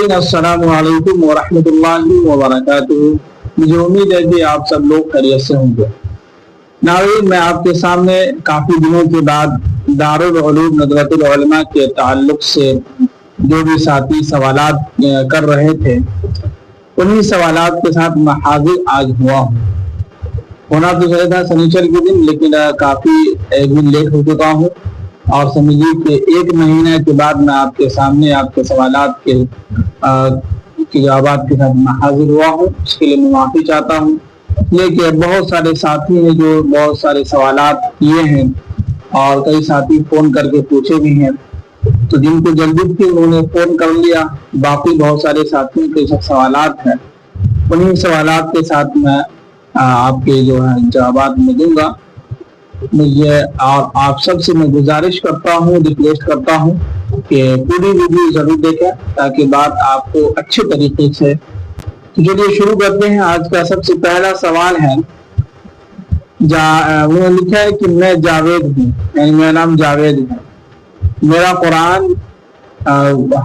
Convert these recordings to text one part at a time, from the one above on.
ناظرین السلام علیکم ورحمۃ اللہ وبرکاتہ۔ مجھے امید ہے کہ آپ سب لوگ خیریت سے ہوں گے۔ ناظرین، میں آپ کے سامنے کافی دنوں کے بعد دارالعلوم ندوۃ العلماء کے تعلق سے جو بھی ساتھی سوالات کر رہے تھے انہی سوالات کے ساتھ میں حاضر آج ہوا ہوں۔ ہونا تو چاہیے تھا سنیچر کے دن، لیکن کافی ایک دن لیٹ ہو چکا ہوں، اور سمجھیے کہ ایک مہینے کے بعد میں آپ کے سامنے آپ کے سوالات کے جوابات کے ساتھ میں حاضر ہوا ہوں۔ اس کے لیے میں معافی چاہتا ہوں، لیکن بہت سارے ساتھی ہیں جو بہت سارے سوالات کیے ہیں اور کئی ساتھی فون کر کے پوچھے بھی ہیں، تو جن کو جلدی تھی انہوں نے فون کر لیا، باقی بہت سارے ساتھیوں کے سوالات ہیں، انہی سوالات کے ساتھ میں آپ کے جو ہے جوابات میں دوں گا۔ مجھے آپ سب سے میں گزارش کرتا ہوں، ریکویسٹ کرتا ہوں کہ پوری ویڈیو ضرور دیکھیں تاکہ بات آپ کو اچھے طریقے سے۔ تو چلیے شروع کرتے ہیں۔ آج کا سب سے پہلا سوال ہے، انہوں نے لکھا ہے کہ میں جاوید ہوں، یعنی میرا نام جاوید ہے، میرا قرآن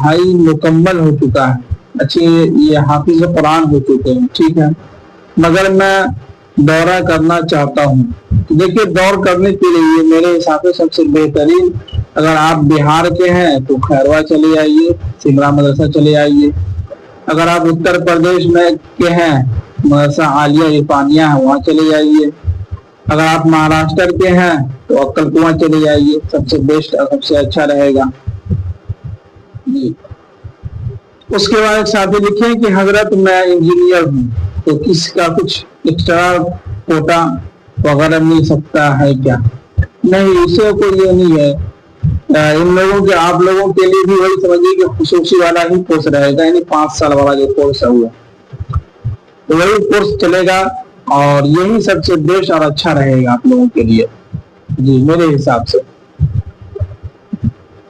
ہائی مکمل ہو چکا ہے، اچھی یہ حافظ قرآن ہو چکے ہیں، ٹھیک ہے، مگر میں دورہ کرنا چاہتا ہوں۔ دیکھیے، دور کرنے کے لیے میرے حساب سے سب سے بہترین، اگر آپ بہار کے ہیں تو خیروا چلے آئیے، سمرا مدرسہ چلے آئیے۔ اگر آپ اتر پردیش میں کے ہیں، مدرسہ عالیہ عرفانیہ ہے، وہاں چلے جائیے۔ اگر آپ مہاراشٹر کے ہیں تو عقل کنواں چلے جائیے، سب سے بیسٹ اور سب سے اچھا رہے گا جی۔ اس کے بعد ایک ساتھی لکھے کہ حضرت میں انجینئر ہوں، تو کس کا کچھ ایکسٹرا کوٹا وغیرہ مل سکتا ہے کیا؟ نہیں، اسے کوئی یہ نہیں ہے، ان لوگوں کے آپ لوگوں کے لیے بھی وہی سمجھیے کہ خصوصی والا ہی کورس رہے گا، یعنی 5 سال والا جو کورس ہے وہ وہی کورس چلے گا، اور یہی سب سے بیسٹ اور اچھا رہے گا آپ لوگوں کے لیے جی، میرے حساب سے۔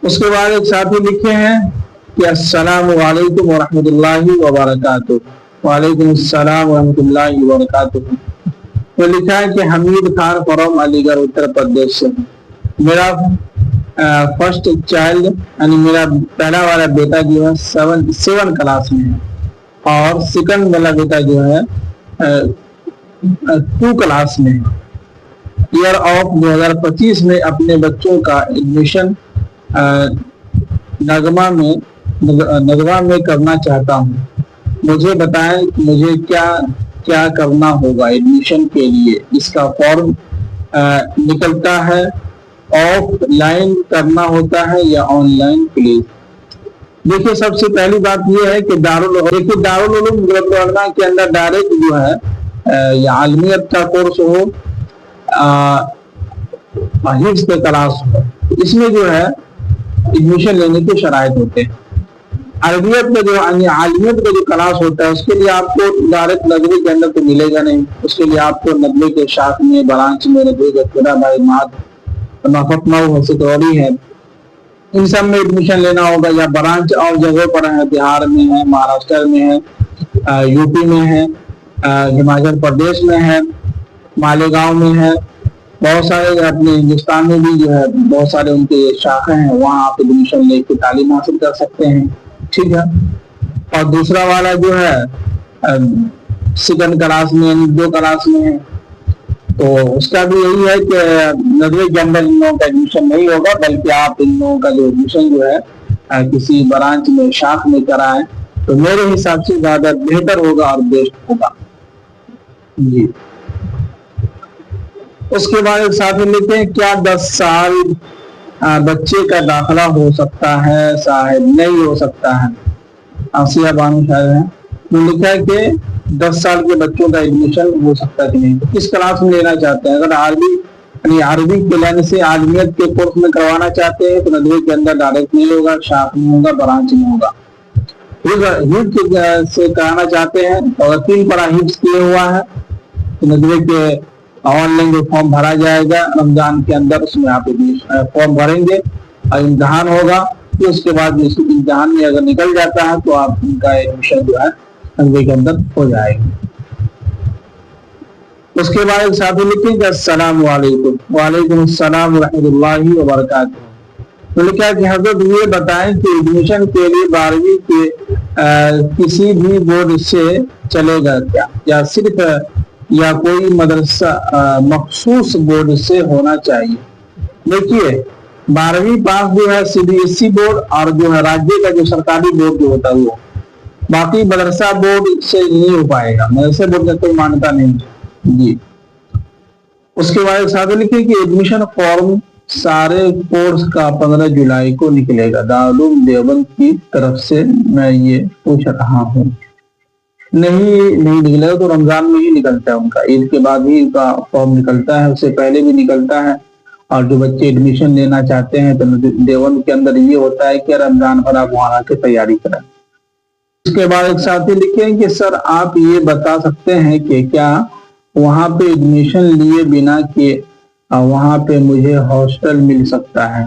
اس کے بعد ایک ساتھی لکھے ہیں کہ السلام علیکم ورحمۃ اللہ وبرکاتہ۔ وعلیکم السلام ورحمۃ اللہ وبرکاتہ۔ وہ لکھا ہے کہ حمید خان فرام علی گڑھ اتر پردیش سے، میرا فرسٹ چائلڈ یعنی میرا پہلا والا بیٹا جو ہے 7 کلاس میں ہے، اور سیکنڈ والا بیٹا جو ہے 2 کلاس میں ہے۔ ایئر آف 2025 میں اپنے بچوں کا ایڈمیشن نغمہ میں کرنا چاہتا ہوں، مجھے بتائیں کہ مجھے کیا کرنا ہوگا ایڈمیشن کے لیے؟ اس کا فارم نکلتا ہے، آف لائن کرنا ہوتا ہے یا آن لائن؟ پلیز دیکھیے، سب سے پہلی بات یہ ہے کہ دارالعلوم کے اندر ڈائریکٹ جو ہے یا عالمیت کا کورس ہو، حفظ کے کلاس ہو، اس میں جو ہے ایڈمیشن لینے کے شرائط ہوتے ہیں۔ عربیت کا جو عالمیت کا جو کلاس ہوتا ہے اس کے لیے آپ کو ڈائریکٹ ندوے کے اندر تو ملے گا نہیں، اس کے لیے آپ کو ندوے کے شاخ میں، برانچ میں، ندوے کے فتنوی ہے، ان سب میں ایڈمیشن لینا ہوگا، یا برانچ اور جگہ پر ہے، بہار میں ہے، مہاراشٹر میں ہے، یو پی میں ہے، ہماچل پردیش میں ہے، مالیگاؤں میں ہے، بہت سارے اپنے ہندوستان میں بھی جو ہے بہت سارے ان کے شاخیں ہیں، وہاں آپ ایڈمیشن لے کے تعلیم حاصل کر سکتے ہیں، ٹھیک ہے۔ اور دوسرا والا جو ہے سیکنڈ کلاس میں، 2 کلاس میں ہے، تو اس کا بھی یہی ہے کہ ندوے کے اندر ان لوگوں کا ایڈمیشن نہیں ہوگا، بلکہ آپ ان لوگوں کا جو ایڈمیشن جو ہے کسی برانچ میں، شاخ میں کرائیں تو میرے حساب سے زیادہ بہتر ہوگا اور بیسٹ ہوگا جی۔ اس کے بعد ایک ساتھی لکھتے ہیں کیا 10 سال بچے کا داخلہ ہو سکتا ہے؟ صاحب نہیں ہو سکتا ہے، آسیہ بانو شاید ہے، وہ لکھا ہے کہ 10 سال کے بچوں کا ایڈمیشن ہو سکتا ہے کہ نہیں، کس کلاس میں لینا چاہتے ہیں؟ اگر عربی کے لینے سے عالمیت کے کورس میں کروانا چاہتے ہیں تو ندوے کے اندر ڈائریکٹ نہیں ہوگا، شاخ میں ہوگا، برانچ میں ہوگا۔ حفظ سے کرانا چاہتے ہیں تو اگر 3 پارہ حفظ کیے ہوا ہے تو ندوے کے آن لائن جو فارم بھرا جائے گا رمضان کے اندر، اس میں آپ فارم بھریں گے اور امتحان ہوگا، پھر اس کے بعد اس امتحان میں اگر نکل جاتا ہے تو آپ ان کا ایڈمیشن جو ہے ندوے کے اندر ہو جائے گا۔ اس کے بعد ایک ساتھی لکھیں کہ السلام علیکم۔ وعلیکم السلام ورحمۃ اللہ وبرکاتہ۔ بولے کیا کہ حضرت یہ بتائیں کہ ایڈمیشن کے لیے 12ویں کے کسی بھی بورڈ سے چلے گا کیا، یا صرف یا کوئی مدرسہ مخصوص بورڈ سے ہونا چاہیے؟ دیکھیے 12ویں پاس جو ہے CBSE بورڈ اور جو ہے راجیہ کا جو سرکاری بورڈ جو ہوتا ہے وہ، باقی مدرسہ بورڈ سے نہیں ہو پائے گا، مدرسہ بورڈ میں کوئی مانتا نہیں جی۔ اس کے بعد ساتھ لکھے کہ ایڈمیشن فارم سارے کورس کا 15 جولائی کو نکلے گا، دارالعلوم دیوبند کی طرف سے میں یہ پوچھ رہا ہوں۔ نہیں نکلے گا تو رمضان میں ہی نکلتا ہے ان کا، عید کے بعد ہی ان کا فارم نکلتا ہے، اس سے پہلے بھی نکلتا ہے۔ اور جو بچے ایڈمیشن لینا چاہتے ہیں تو دیوبند کے اندر یہ ہوتا ہے کہ رمضان پر آپ وہاں آ کے تیاری کریں۔ اس کے بعد ایک ساتھی لکھیں کہ سر آپ یہ بتا سکتے ہیں کہ کیا وہاں پہ ایڈمیشن لیے بنا کہ وہاں پہ مجھے ہاسٹل مل سکتا ہے؟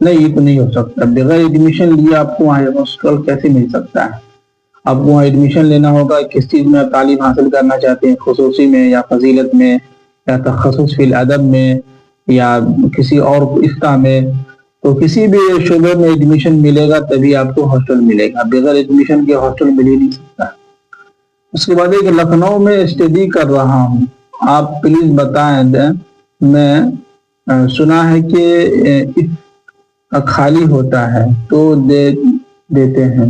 نہیں، یہ تو نہیں ہو سکتا، بغیر ایڈمیشن لیے آپ کو وہاں ہاسٹل کیسے مل سکتا ہے؟ آپ کو وہاں ایڈمیشن لینا ہوگا، کس چیز میں آپ تعلیم حاصل کرنا چاہتے ہیں، خصوصی میں یا فضیلت میں یا تخصص فی الادب میں یا کسی اور افتاح میں، تو کسی بھی شعبے میں ایڈمیشن ملے گا تبھی آپ کو ہاسٹل ملے گا، بغیر ایڈمیشن کے ہاسٹل مل ہی نہیں سکتا۔ اس کے بعد ایک لکھنؤ میں اسٹڈی کر رہا ہوں، آپ پلیز بتائیں دیں، میں سنا ہے کہ خالی ہوتا ہے تو دیتے ہیں۔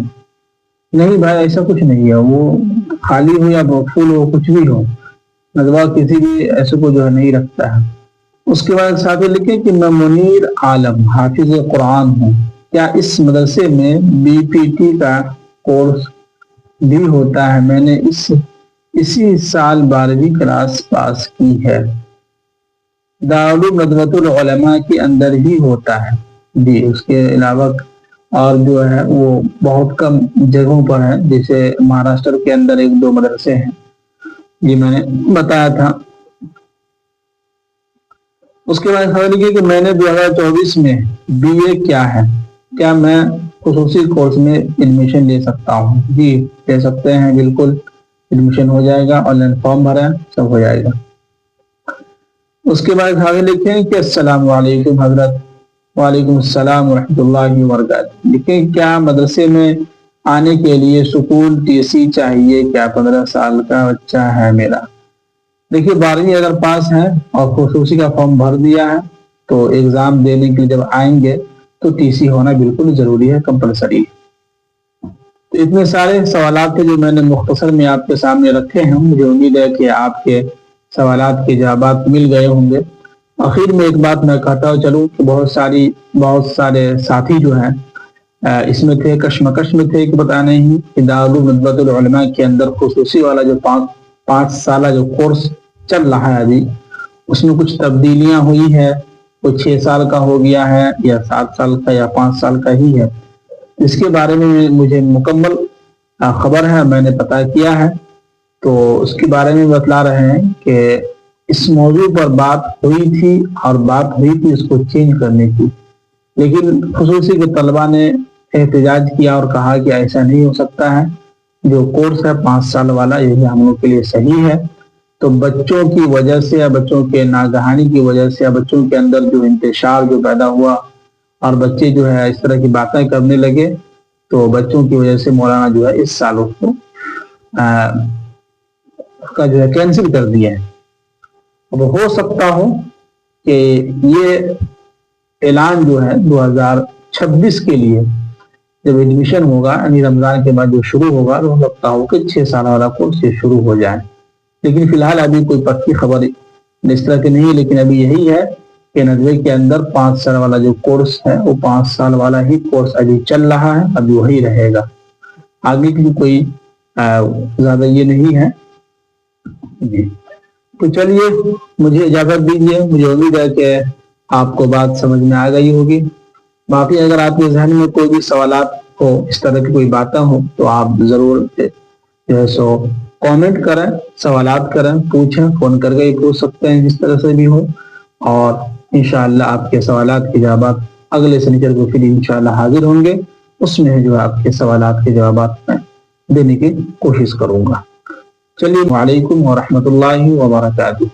نہیں بھائی، ایسا کچھ نہیں ہے، وہ خالی ہو یا فل ہو کچھ بھی ہو، ندوہ کسی بھی ایسے کو جو ہے نہیں رکھتا ہے۔ اس کے بعد ساتھ لکھیں کہ میں منیر عالم حافظ قرآن ہوں، کیا اس مدرسے میں BPT کا کورس بھی ہوتا ہے؟ میں نے اسی سال 12ویں کلاس پاس کی ہے۔ دارالعلوم ندوۃ العلماء کے اندر ہی ہوتا ہے جی، اس کے علاوہ اور جو ہے وہ بہت کم جگہوں پر ہے، جیسے مہاراشٹر کے اندر 1-2 مدرسے ہیں، یہ میں نے بتایا تھا۔ اس کے بعد خبر لکھی کہ میں نے 2024 میں BA کیا ہے، کیا میں خصوصی کورس میں ایڈمیشن لے سکتا ہوں؟ جی لے سکتے ہیں، بالکل ایڈمیشن ہو جائے گا، آن لائن فارم بھرا ہے، سب ہو جائے گا۔ اس کے بعد خبر لکھیں کہ السلام علیکم حضرت۔ وعلیکم السلام ورحمۃ اللہ وبرکاتہ۔ لکھیں کیا مدرسے میں آنے کے لیے سکول TC چاہیے کیا؟ 15 سال کا بچہ ہے میرا۔ دیکھیے 12ویں اگر پاس ہے اور خصوصی کا فارم بھر دیا ہے تو ایگزام دینے کے لیے جب آئیں گے تو TC ہونا بالکل ضروری ہے، کمپلسری۔ تو اتنے سارے سوالات تھے جو میں نے مختصر میں آپ کے سامنے رکھے ہیں، مجھے امید ہے کہ آپ کے سوالات کے جوابات مل گئے ہوں گے۔ آخر میں ایک بات میں کہتا چلوں کہ بہت سارے ساتھی جو ہیں اس میں تھے، کشمکش میں تھے کہ بتانے ہی کہ دارالعلوم ندوۃ العلماء کے اندر خصوصی والا جو 5 سالہ جو کورس چل رہا ہے ابھی، اس میں کچھ تبدیلیاں ہوئی ہے، وہ 6 سال کا ہو گیا ہے یا 7 سال کا یا 5 سال کا ہی ہے۔ اس کے بارے میں مجھے مکمل خبر ہے، میں نے پتہ کیا ہے، تو اس کے بارے میں بتلا رہے ہیں کہ اس موضوع پر بات ہوئی تھی اور بات ہوئی تھی اس کو چینج کرنے کی، لیکن خصوصی کے طلبہ نے احتجاج کیا اور کہا کہ ایسا نہیں ہو سکتا ہے، جو کورس ہے 5 سال والا یہی ہم لوگ کے لیے صحیح ہے۔ تو بچوں کی وجہ سے یا بچوں کے ناگہانی کی وجہ سے یا بچوں کے اندر جو انتشار جو پیدا ہوا اور بچے جو ہے اس طرح کی باتیں کرنے لگے، تو بچوں کی وجہ سے مولانا جو ہے اس سال اس کو کا جو ہے کینسل کر دیا ہے۔ اب ہو سکتا ہو کہ یہ اعلان جو ہے 2026 کے لیے جب ایڈمیشن ہوگا، یعنی رمضان کے بعد جو شروع ہوگا، تو ہو سکتا ہو کہ 6 سال والا کورس یہ شروع ہو جائے، لیکن فی الحال ابھی کوئی پکی خبر اس طرح کی نہیں ہے۔ لیکن ابھی یہی ہے کہ ندوے کے اندر 5 سال والا جو کورس ہے وہ 5 سال والا ہی کورس ابھی چل رہا ہے، ابھی وہی رہے گا، آگے کی کوئی زیادہ یہ نہیں ہے جی۔ تو چلیے مجھے اجازت دیجیے، مجھے امید ہے کہ آپ کو بات سمجھ میں آ گئی ہوگی۔ باقی اگر آپ کے ذہن میں کوئی بھی سوالات ہو، اس طرح کی کوئی باتیں ہوں، تو آپ ضرور جو ہے سو کامنٹ کریں، سوالات کریں، پوچھیں، فون کر کے ہی پوچھ سکتے ہیں، جس طرح سے بھی ہو، اور انشاءاللہ آپ کے سوالات کے جوابات اگلے سنیچر کو پھر انشاءاللہ حاضر ہوں گے، اس میں جو آپ کے سوالات کے جوابات میں دینے کی کوشش کروں گا۔ چلیے، وعلیکم ورحمۃ اللہ وبرکاتہ۔